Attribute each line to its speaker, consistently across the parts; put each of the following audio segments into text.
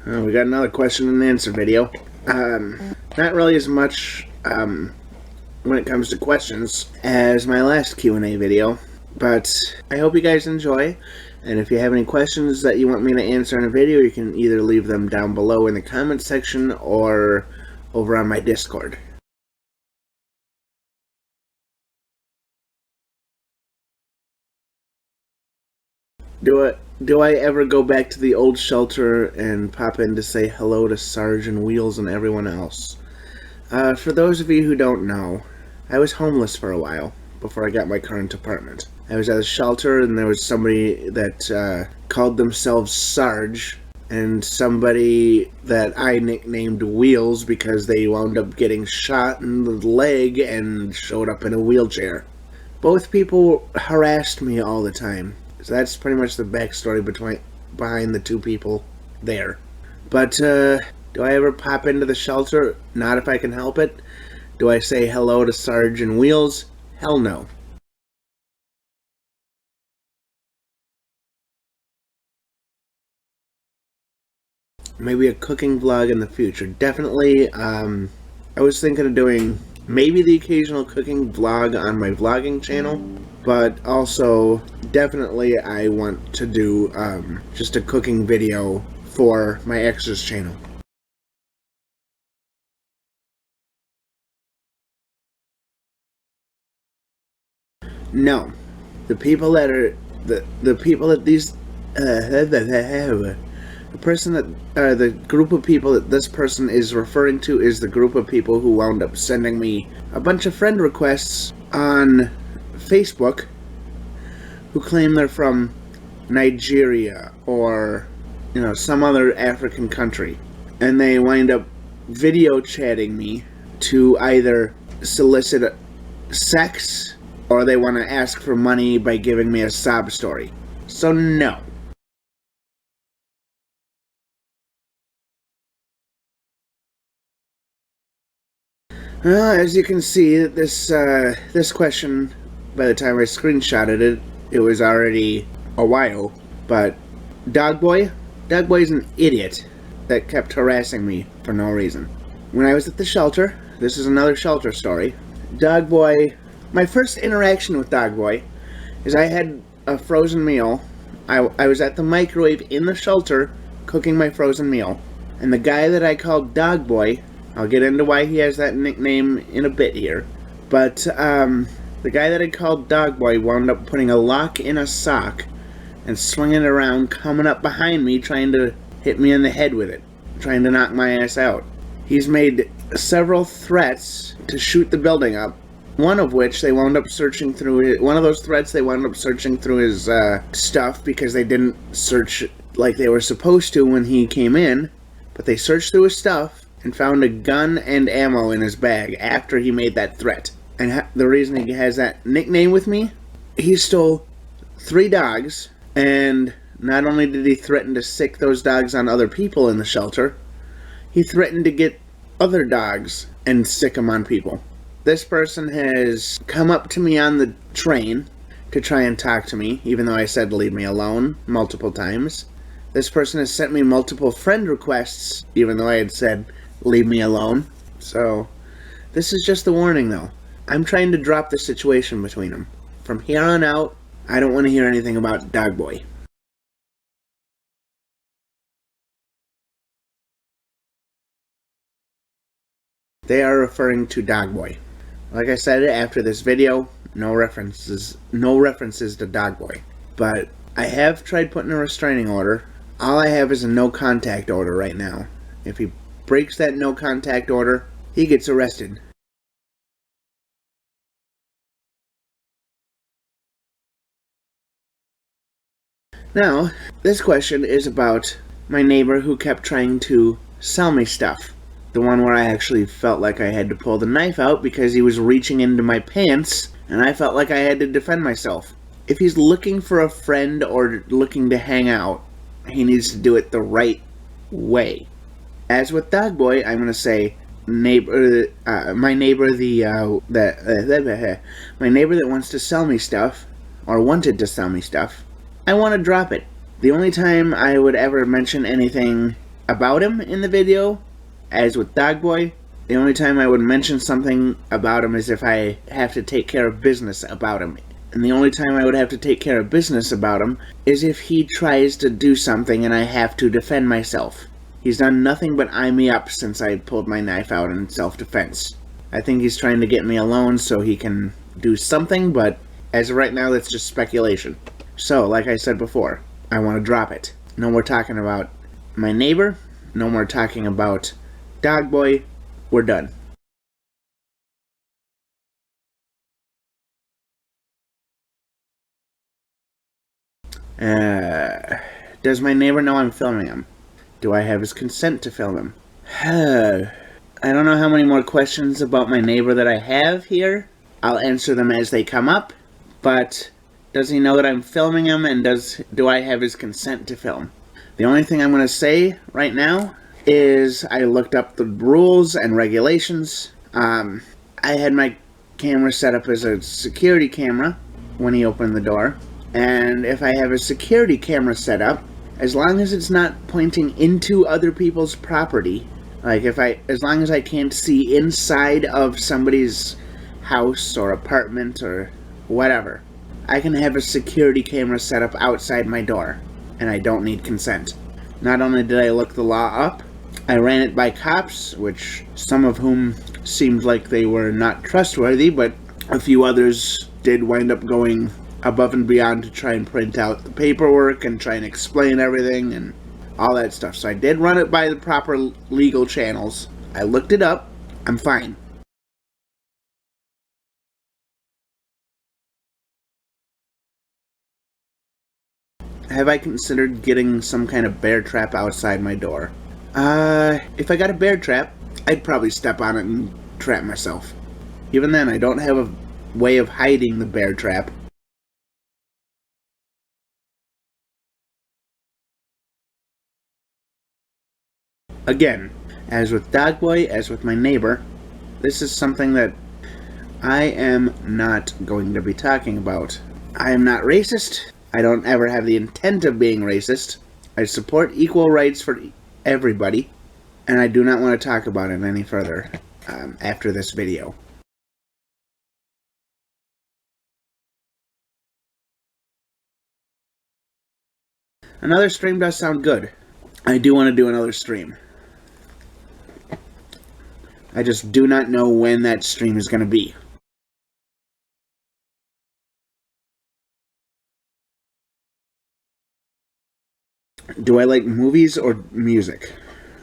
Speaker 1: We got another question and answer video. Not really as much when it comes to questions as my last Q&A video, but I hope you guys enjoy. And if you have any questions that you want me to answer in a video, you can either leave them down below in the comments section or over on my Discord. Do I ever go back to the old shelter and pop in to say hello to Sarge and Wheels and everyone else? For those of you who don't know, I was homeless for a while before I got my current apartment. I was at a shelter and there was somebody that called themselves Sarge and somebody that I nicknamed Wheels because they wound up getting shot in the leg and showed up in a wheelchair. Both people harassed me all the time. So that's pretty much the backstory behind the two people there. But do I ever pop into the shelter? Not if I can help it. Do I say hello to Sarge and Wheels? Hell no. Maybe a cooking vlog in the future. Definitely, I was thinking of doing maybe the occasional cooking vlog on my vlogging channel, but also definitely I want to do just a cooking video for my ex's channel. No, the people that are the people that these the person that the group of people that this person is referring to is the group of people who wound up sending me a bunch of friend requests on Facebook who claim they're from Nigeria or, you know, some other African country, and they wind up video chatting me to either solicit sex or they want to ask for money by giving me a sob story. So no. As you can see, this question, by the time I screenshotted it, it was already a while. But Dogboy's an idiot that kept harassing me for no reason. When I was at the shelter, this is another shelter story. Dogboy, my first interaction with Dogboy is I had a frozen meal. I was at the microwave in the shelter cooking my frozen meal, and the guy that I called Dogboy, I'll get into why he has that nickname in a bit here, but the guy that I called Dogboy wound up putting a lock in a sock and swinging it around, coming up behind me, trying to hit me in the head with it, trying to knock my ass out. He's made several threats to shoot the building up, one of which they wound up searching through. One of those threats, they wound up searching through his stuff because they didn't search like they were supposed to when he came in, but they searched through his stuff and found a gun and ammo in his bag after he made that threat. And the reason he has that nickname with me, he stole 3 dogs, and not only did he threaten to sick those dogs on other people in the shelter, he threatened to get other dogs and sick them on people. This person has come up to me on the train to try and talk to me, even though I said leave me alone multiple times. This person has sent me multiple friend requests, even though I had said leave me alone. So, this is just a warning though. I'm trying to drop the situation between them. From here on out, I don't want to hear anything about Dogboy. They are referring to Dogboy. Like I said, after this video, no references to Dogboy. But I have tried putting a restraining order. All I have is a no contact order right now. If he breaks that no contact order, he gets arrested. Now, this question is about my neighbor who kept trying to sell me stuff. The one where I actually felt like I had to pull the knife out because he was reaching into my pants and I felt like I had to defend myself. If he's looking for a friend or looking to hang out, he needs to do it the right way. As with Dogboy, I'm going to say my neighbor that wants to sell me stuff, or wanted to sell me stuff, I want to drop it. The only time I would ever mention anything about him in the video, as with Dogboy. The only time I would mention something about him is if I have to take care of business about him. And the only time I would have to take care of business about him is if he tries to do something and I have to defend myself. He's done nothing but eye me up since I pulled my knife out in self-defense. I think he's trying to get me alone so he can do something, but as of right now, that's just speculation. So, like I said before, I want to drop it. No more talking about my neighbor. No more talking about Dogboy. We're done. Does my neighbor know I'm filming him? Do I have his consent to film him? I don't know how many more questions about my neighbor that I have here. I'll answer them as they come up. But does he know that I'm filming him, and do I have his consent to film? The only thing I'm going to say right now is I looked up the rules and regulations. I had my camera set up as a security camera when he opened the door. And if I have a security camera set up, as long as it's not pointing into other people's property, like as long as I can't see inside of somebody's house or apartment or whatever, I can have a security camera set up outside my door, and I don't need consent. Not only did I look the law up, I ran it by cops, which some of whom seemed like they were not trustworthy, but a few others did wind up going above and beyond to try and print out the paperwork and try and explain everything and all that stuff. So I did run it by the proper legal channels. I looked it up. I'm fine. Have I considered getting some kind of bear trap outside my door? If I got a bear trap, I'd probably step on it and trap myself. Even then, I don't have a way of hiding the bear trap. Again, as with Dogboy, as with my neighbor, this is something that I am not going to be talking about. I am not racist. I don't ever have the intent of being racist. I support equal rights for everybody, and I do not want to talk about it any further after this video. Another stream does sound good. I do want to do another stream. I just do not know when that stream is going to be. Do I like movies or music?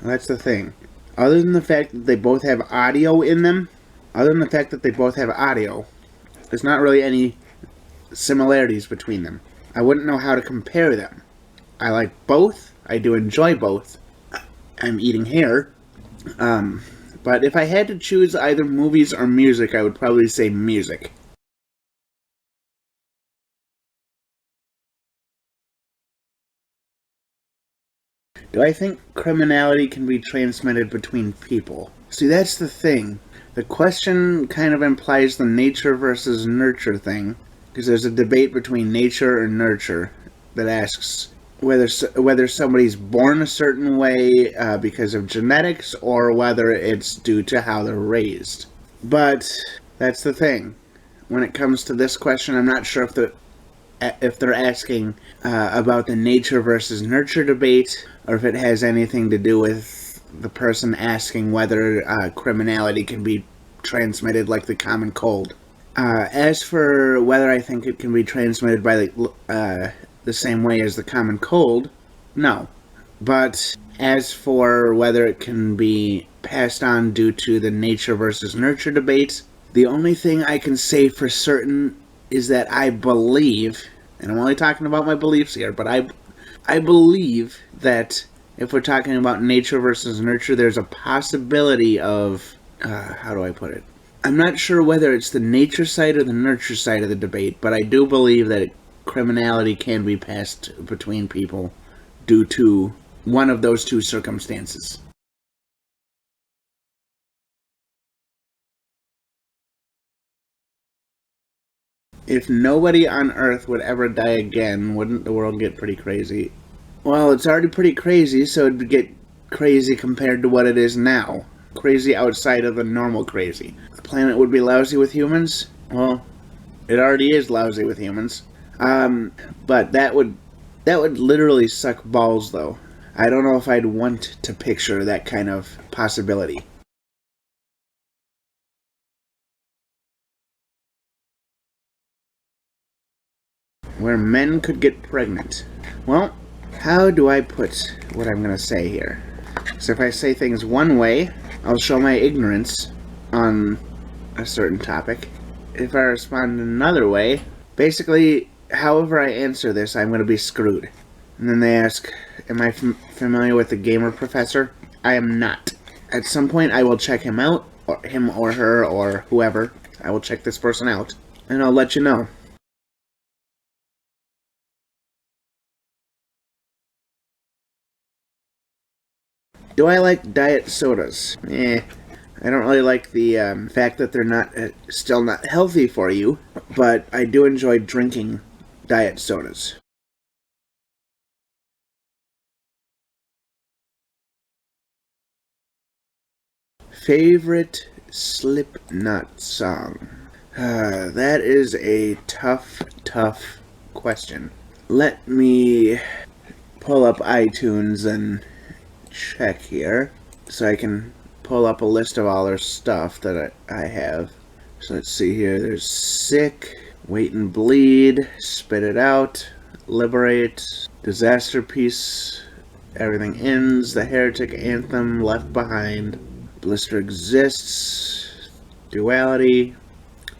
Speaker 1: Well, that's the thing. Other than the fact that they both have audio in them, there's not really any similarities between them. I wouldn't know how to compare them. I like both. I do enjoy both. I'm eating hair. But if I had to choose either movies or music, I would probably say music. Do I think criminality can be transmitted between people? See, that's the thing. The question kind of implies the nature versus nurture thing, because there's a debate between nature and nurture that asks whether somebody's born a certain way because of genetics, or whether it's due to how they're raised. But that's the thing. When it comes to this question, I'm not sure if they're asking about the nature versus nurture debate, or if it has anything to do with the person asking whether criminality can be transmitted like the common cold. As for whether I think it can be transmitted by the same way as the common cold, no. But as for whether it can be passed on due to the nature versus nurture debate, the only thing I can say for certain is that I believe, and I'm only talking about my beliefs here, but I believe that if we're talking about nature versus nurture, there's a possibility of, how do I put it? I'm not sure whether it's the nature side or the nurture side of the debate, but I do believe that criminality can be passed between people due to one of those two circumstances. If nobody on Earth would ever die again, wouldn't the world get pretty crazy? Well, it's already pretty crazy, so it'd get crazy compared to what it is now. Crazy outside of the normal crazy. The planet would be lousy with humans? Well, it already is lousy with humans. But that would literally suck balls, though. I don't know if I'd want to picture that kind of possibility. Where men could get pregnant. Well, how do I put what I'm going to say here? So if I say things one way, I'll show my ignorance on a certain topic. If I respond another way, basically, however I answer this, I'm going to be screwed. And then they ask, am I familiar with the gamer professor? I am not. At some point, I will check him out, or him or her or whoever. I will check this person out, and I'll let you know. Do I like diet sodas? I don't really like the fact that they're not still not healthy for you, but I do enjoy drinking diet sodas. Favorite Slipknot song? That is a tough question. Let me pull up iTunes and check here so I can pull up a list of all their stuff that I have. So let's see here. There's Sick, Wait and Bleed, Spit It Out, Liberate, Disaster Piece, Everything Ends, The Heretic Anthem, Left Behind, Blister Exists, Duality,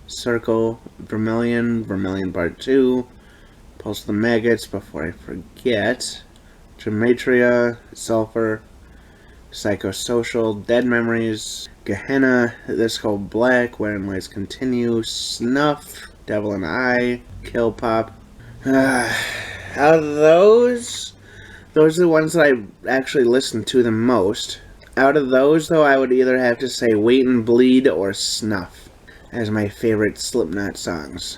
Speaker 1: Circle, Vermilion, Vermilion Part 2, Pulse the Maggots, Before I Forget, Gematria, Sulfur, Psychosocial, Dead Memories, Gehenna, This Cold Black, When Lights Continue, Snuff, Devil in the Eye, Kill Pop. Out of those are the ones that I actually listen to the most. Out of those, though, I would either have to say Wait and Bleed or Snuff as my favorite Slipknot songs.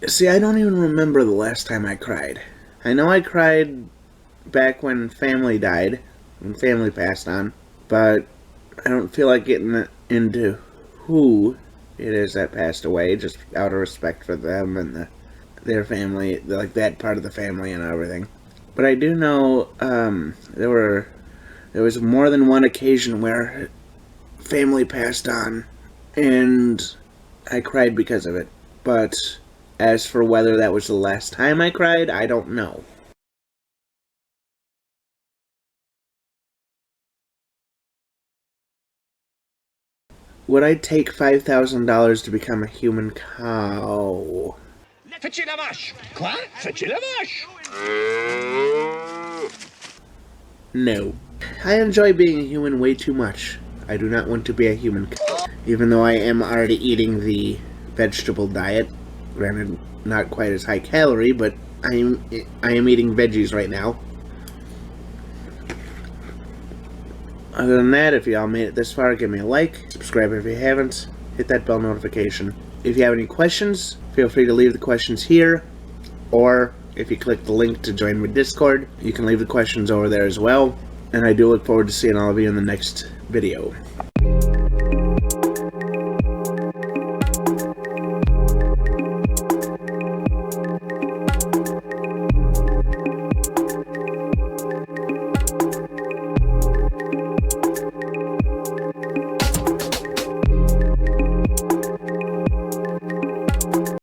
Speaker 1: See, I don't even remember the last time I cried. I know I cried back when family died, when family passed on, but I don't feel like getting into who it is that passed away, just out of respect for them and their family, like that part of the family and everything. But I do know there was more than one occasion where family passed on, and I cried because of it. But as for whether that was the last time I cried, I don't know. Would I take $5,000 to become a human cow?
Speaker 2: Fetchez la vache! Quoi? Fetchez la vache!
Speaker 1: No. I enjoy being a human way too much. I do not want to be a human cow. Even though I am already eating the vegetable diet. Granted, not quite as high calorie, but I am eating veggies right now. Other than that, if y'all made it this far, give me a like, subscribe if you haven't, hit that bell notification. If you have any questions, feel free to leave the questions here, or if you click the link to join my Discord, you can leave the questions over there as well. And I do look forward to seeing all of you in the next video.